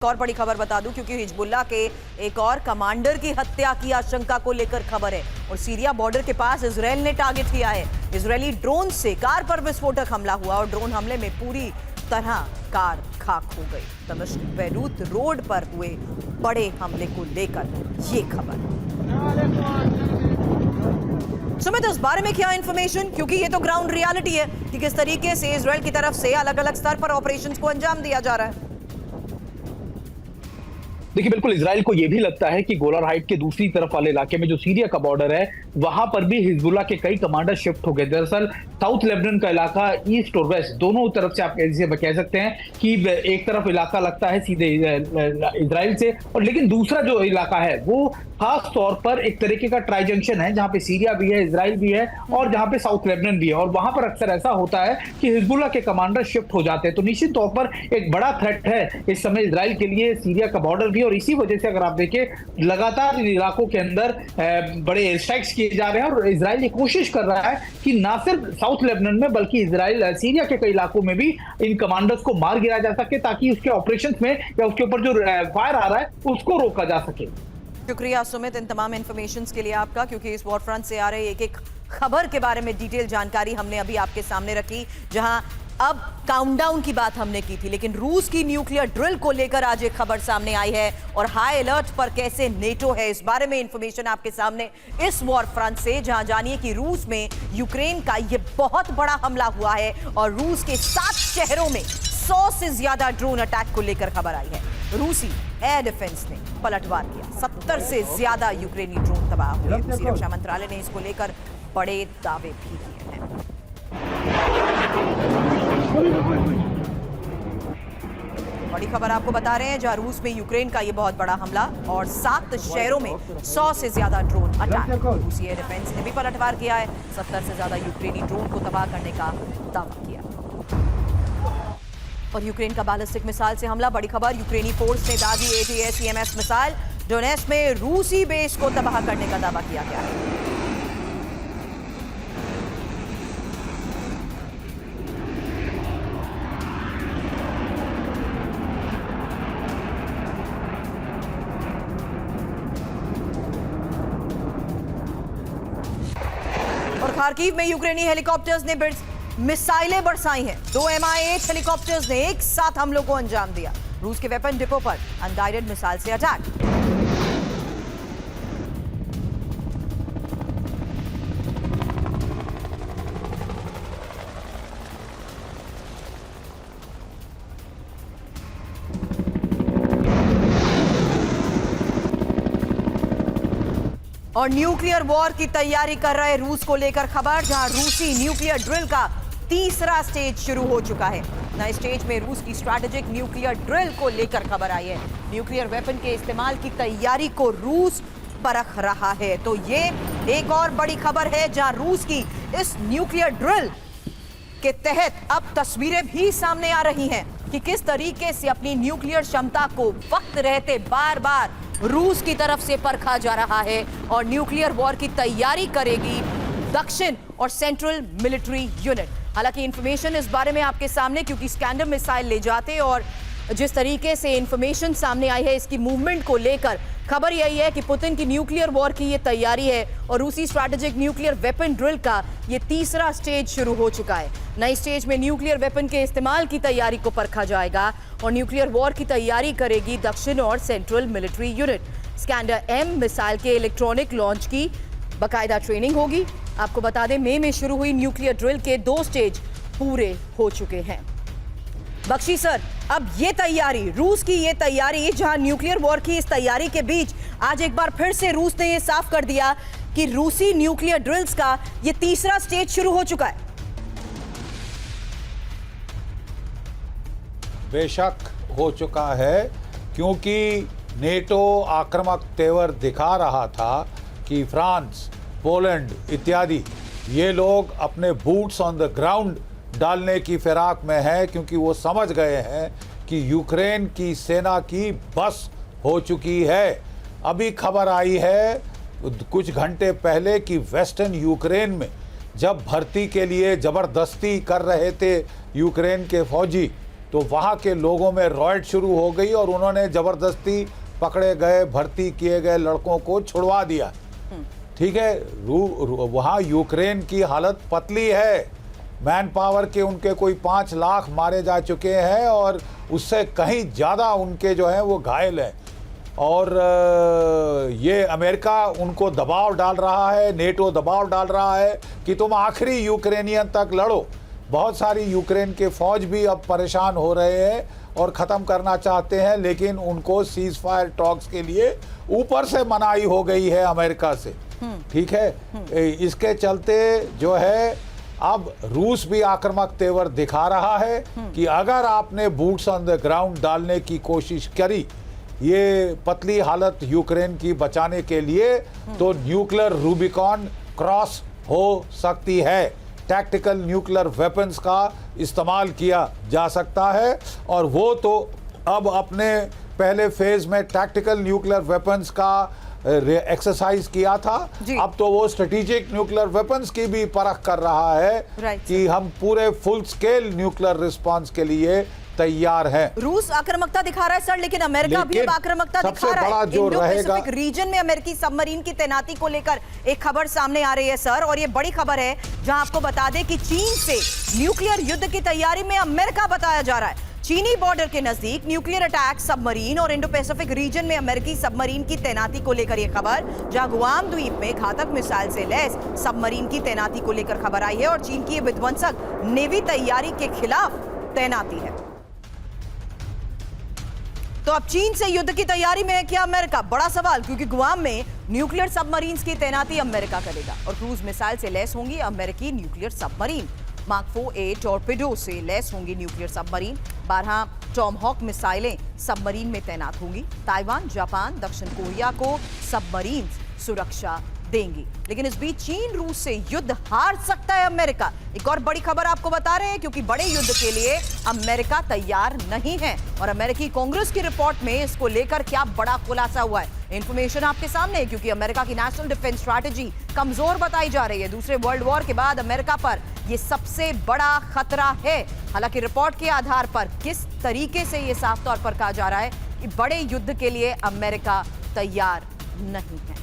और बड़ी खबर बता दूं क्योंकि हिजबुल्लाह के एक और कमांडर की हत्या की आशंका को लेकर खबर है और सीरिया बॉर्डर के पास इजराइल ने टारगेट किया है। इजरायली ड्रोन से कार पर विस्फोटक हमला हुआ और ड्रोन हमले में पूरी तरह कार खाक हो गई। दमिश्क बैरूत रोड पर हुए बड़े हमले को लेकर ये खबर। सुमित, इस बारे में क्या इंफॉर्मेशन, क्योंकि ये तो ग्राउंड रियलिटी है कि किस तरीके से इजराइल की तरफ से अलग अलग स्तर पर ऑपरेशंस को अंजाम दिया जा रहा है। देखिए, बिल्कुल इजराइल को यह भी लगता है कि गोलान हाइट के दूसरी तरफ वाले इलाके में जो सीरिया का बॉर्डर है वहां पर भी हिजबुल्लाह के कई कमांडर शिफ्ट हो गए। दरअसल साउथ लेबनान का इलाका ईस्ट और वेस्ट दोनों तरफ से आप कह सकते हैं कि एक तरफ इलाका लगता है सीधे इजराइल से, और लेकिन दूसरा जो इलाका है वो खास तौर पर एक तरीके का ट्राई जंक्शन है जहां पे सीरिया भी है, इजराइल भी है और जहां पे साउथ लेबनान भी है। और वहां पर अक्सर ऐसा होता है कि हिजबुल्लाह के कमांडर शिफ्ट हो जाते हैं। तो निश्चित तौर पर एक बड़ा थ्रेट है इस समय इजराइल के लिए सीरिया का बॉर्डर भी, और इसी वजह से अगर आप देखें लगातार इन इलाकों के अंदर बड़े एयर स्ट्राइक्स किए जा रहे हैं और इजराइल ये कोशिश कर रहा है कि ना सिर्फ साउथ लेबनान में बल्कि इजराइल सीरिया के कई इलाकों में भी इन कमांडर्स को मार गिराया जा सके ताकि उसके ऑपरेशन में या उसके ऊपर जो फायर आ रहा है उसको रोका जा सके। शुक्रिया सुमित इन तमाम इंफॉर्मेशन के लिए आपका, क्योंकि इस वॉर फ्रंट से आ रही एक एक खबर के बारे में डिटेल जानकारी हमने अभी आपके सामने रखी। जहां अब काउंटडाउन की बात हमने की थी, लेकिन रूस की न्यूक्लियर ड्रिल को लेकर आज एक खबर सामने आई है और हाई अलर्ट पर कैसे नेटो है, इस बारे में इंफॉर्मेशन आपके सामने इस वॉर फ्रंट से। जहां जानिए कि रूस में यूक्रेन का यह बहुत बड़ा हमला हुआ है और रूस के 7 शहरों में 100 से ज्यादा ड्रोन अटैक को लेकर खबर आई है। रूसी एयर डिफेंस ने पलटवार किया, 70 से ज्यादा यूक्रेनी ड्रोन तबाह हुए। रूसी रक्षा मंत्रालय ने इसको लेकर बड़े दावे भी किए हैं। बड़ी खबर आपको बता रहे हैं जहां रूस में यूक्रेन का ये बहुत बड़ा हमला और 7 शहरों में 100 से ज्यादा ड्रोन अटैक। रूसी एयर डिफेंस ने भी पलटवार किया है, 70 से ज्यादा यूक्रेनी ड्रोन को तबाह करने का दावा किया। और यूक्रेन का बैलिस्टिक मिसाइल से हमला, बड़ी खबर, यूक्रेनी फोर्स ने दागी ATACMS मिसाइल, डोनेट्स्क में रूसी बेस को तबाह करने का दावा किया गया है। और खार्किव में यूक्रेनी हेलीकॉप्टर्स ने मिसाइलें बरसाई हैं। 2 Mi-8 हेलीकॉप्टर्स ने एक साथ हमलों को अंजाम दिया। रूस के वेपन डिपो पर अनगाइडेड मिसाइल से अटैक। और न्यूक्लियर वॉर की तैयारी कर रहे रूस को लेकर खबर, जहां रूसी न्यूक्लियर ड्रिल का तीसरा स्टेज शुरू हो चुका है। नए स्टेज में रूस की स्ट्रैटेजिक न्यूक्लियर ड्रिल को लेकर खबर आई है। न्यूक्लियर वेपन के इस्तेमाल की तैयारी को रूस परख रहा है। तो ये एक और बड़ी खबर है जहां रूस की इस न्यूक्लियर ड्रिल के तहत अब तस्वीरें भी सामने आ रही हैं कि किस तरीके से अपनी न्यूक्लियर क्षमता को वक्त रहते बार बार रूस की तरफ से परखा जा रहा है और न्यूक्लियर वॉर की तैयारी करेगी दक्षिण और सेंट्रल मिलिट्री यूनिट। हालांकि इंफॉर्मेशन इस बारे में आपके सामने, क्योंकि स्कैंडर मिसाइल ले जाते और जिस तरीके से इंफॉर्मेशन सामने आई है इसकी मूवमेंट को लेकर खबर यही है कि पुतिन की न्यूक्लियर वॉर की ये तैयारी है और रूसी स्ट्रैटेजिक न्यूक्लियर वेपन ड्रिल का ये तीसरा स्टेज शुरू हो चुका है। नए स्टेज में न्यूक्लियर वेपन के इस्तेमाल की तैयारी को परखा जाएगा और न्यूक्लियर वॉर की तैयारी करेगी दक्षिण और central military unit. Iskander M missile के इलेक्ट्रॉनिक लॉन्च की बाकायदा ट्रेनिंग होगी। आपको बता दें, मई में शुरू हुई न्यूक्लियर ड्रिल के 2 स्टेज पूरे हो चुके हैं। बख्शी सर, अब ये तैयारी, रूस की ये तैयारी, जहां न्यूक्लियर वॉर की इस तैयारी के बीच आज एक बार फिर से रूस ने ये साफ कर दिया कि रूसी न्यूक्लियर ड्रिल्स का ये तीसरा स्टेज शुरू हो चुका है। बेशक हो चुका है, क्योंकि नेटो आक्रामक तेवर दिखा रहा था कि फ्रांस, पोलैंड इत्यादि ये लोग अपने बूट्स ऑन द ग्राउंड डालने की फिराक में है, क्योंकि वो समझ गए हैं कि यूक्रेन की सेना की बस हो चुकी है। अभी खबर आई है कुछ घंटे पहले कि वेस्टर्न यूक्रेन में जब भर्ती के लिए ज़बरदस्ती कर रहे थे यूक्रेन के फौजी, तो वहाँ के लोगों में रॉयट शुरू हो गई और उन्होंने ज़बरदस्ती पकड़े गए, भर्ती किए गए लड़कों को छुड़वा दिया। ठीक है, वहाँ यूक्रेन की हालत पतली है, मैन पावर के उनके कोई 5 लाख मारे जा चुके हैं और उससे कहीं ज़्यादा उनके जो हैं वो घायल हैं। और ये अमेरिका उनको दबाव डाल रहा है, नेटो दबाव डाल रहा है कि तुम आखिरी यूक्रेनियन तक लड़ो। बहुत सारी यूक्रेन के फौज भी अब परेशान हो रहे हैं और ख़त्म करना चाहते हैं, लेकिन उनको सीज फायर टॉक्स के लिए ऊपर से मनाही हो गई है अमेरिका से। ठीक है, इसके चलते जो है अब रूस भी आक्रामक तेवर दिखा रहा है कि अगर आपने बूट्स ऑन द ग्राउंड डालने की कोशिश करी ये पतली हालत यूक्रेन की बचाने के लिए, तो न्यूक्लियर रूबिकॉन क्रॉस हो सकती है। टैक्टिकल न्यूक्लियर वेपन्स का इस्तेमाल किया जा सकता है और वो तो अब अपने पहले फेज में टैक्टिकल न्यूक्लियर वेपन्स का एक्सरसाइज किया था, अब तो वो स्ट्रेटेजिक न्यूक्लियर वेपन्स की भी परख कर रहा है कि हम पूरे फुल स्केल न्यूक्लियर रिस्पांस के लिए तैयार है। रूस आक्रामकता दिखा रहा है सर, लेकिन अमेरिका भी अब आक्रामकता दिखा रहा है। इंडो पैसिफिक रीजन में अमेरिकी सबमरीन की तैनाती को लेकर एक खबर सामने आ रही है सर, और ये बड़ी खबर है जहां आपको बता दें कि चीन से न्यूक्लियर युद्ध की तैयारी में अमेरिका बताया जा रहा है। चीनी बॉर्डर के नजदीक न्यूक्लियर अटैक सबमरीन और इंडो पैसिफिक रीजन में अमेरिकी सबमरीन की तैनाती को लेकर यह खबर, जहां गुआम द्वीप में घातक मिसाइल से लैस सबमरीन की तैनाती को लेकर खबर आई है और चीन की विध्वंसक नेवी तैयारी के खिलाफ तैनाती है। तो अब चीन से युद्ध की तैयारी में है क्या अमेरिका? बड़ा सवाल, क्योंकि गुआम में न्यूक्लियर सबमरीन्स की तैनाती अमेरिका करेगा और क्रूज मिसाइल से लैस होंगी अमेरिकी nuclear submarine. Mark 4A torpedo से लैस होंगी न्यूक्लियर सबमरीन। 12 टॉमहॉक मिसाइलें सबमरीन में तैनात होंगी। ताइवान, जापान, दक्षिण कोरिया को सबमरीन सुरक्षा देंगी। लेकिन इस बीच चीन रूस से युद्ध हार सकता है अमेरिका। एक और बड़ी खबर आपको बता रहे हैं, क्योंकि बड़े युद्ध के लिए अमेरिका तैयार नहीं है और अमेरिकी कांग्रेस की रिपोर्ट में इसको लेकर क्या बड़ा खुलासा हुआ है, इंफॉर्मेशन आपके सामने है। क्योंकि अमेरिका की नेशनल डिफेंस स्ट्रैटेजी कमजोर बताई जा रही है। दूसरे वर्ल्ड वॉर के बाद अमेरिका पर यह सबसे बड़ा खतरा है। हालांकि रिपोर्ट के आधार पर किस तरीके से यह साफ तौर पर कहा जा रहा है कि बड़े युद्ध के लिए अमेरिका तैयार नहीं है।